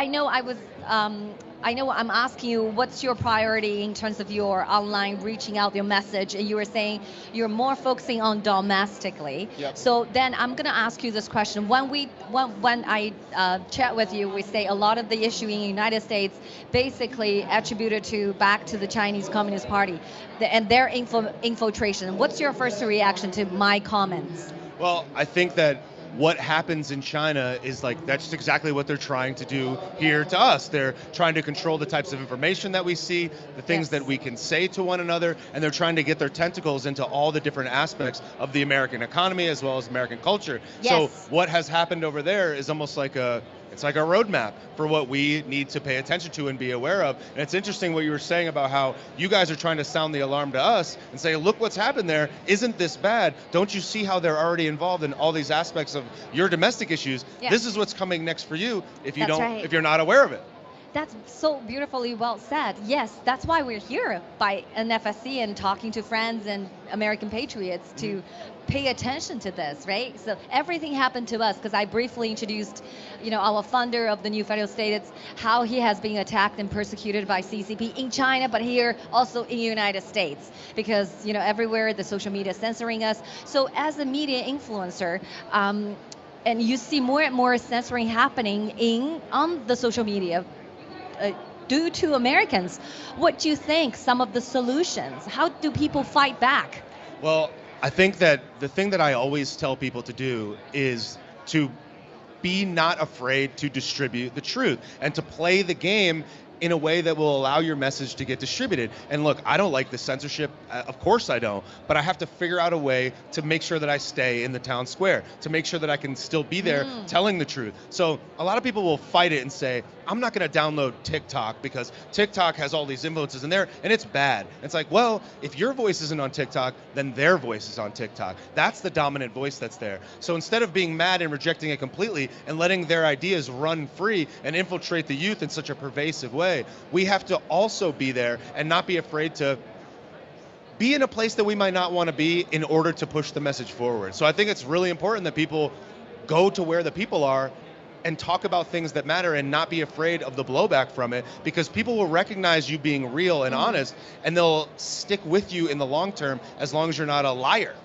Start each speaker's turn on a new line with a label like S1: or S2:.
S1: I know I know I'm asking you what's your priority in terms of your online reaching out your message, and you were saying you're more focusing on domestically.
S2: Yep.
S1: So then I'm going to ask you this question. When I chat with you, we say a lot of the issue in the United States basically attributed back to the Chinese Communist Party and their infiltration. What's your first reaction to my comments?
S2: Well, I think that what happens in China is that's exactly what they're trying to do here to us. They're trying to control the types of information that we see, the things that we can say to one another, and they're trying to get their tentacles into all the different aspects of the American economy as well as American culture.
S1: Yes.
S2: So what has happened over there is almost like a roadmap for what we need to pay attention to and be aware of. And it's interesting what you were saying about how you guys are trying to sound the alarm to us and say, look what's happened there. Isn't this bad? Don't you see how they're already involved in all these aspects of your domestic issues?
S1: Yeah.
S2: This is what's coming next for you if you
S1: Right.
S2: if you're not aware of it.
S1: That's so beautifully well said. Yes, that's why we're here by NFSC and talking to friends and American patriots to pay attention to this, right? So everything happened to us because I briefly introduced, our funder of the new federal state. It's how he has been attacked and persecuted by CCP in China, but here also in the United States because, everywhere the social media is censoring us. So as a media influencer, and you see more and more censoring happening on the social media, due to Americans. What do you think some of the solutions? How do people fight back?
S2: Well, I think that the thing that I always tell people to do is to be not afraid to distribute the truth and to play the game in a way that will allow your message to get distributed. And look, I don't like the censorship, of course I don't, but I have to figure out a way to make sure that I stay in the town square, to make sure that I can still be there telling the truth. So a lot of people will fight it and say, I'm not gonna download TikTok because TikTok has all these influences in there and it's bad. It's like, well, if your voice isn't on TikTok, then their voice is on TikTok. That's the dominant voice that's there. So instead of being mad and rejecting it completely and letting their ideas run free and infiltrate the youth in such a pervasive way, we have to also be there and not be afraid to be in a place that we might not want to be in order to push the message forward. So I think it's really important that people go to where the people are and talk about things that matter and not be afraid of the blowback from it, because people will recognize you being real and honest, and they'll stick with you in the long term as long as you're not a liar.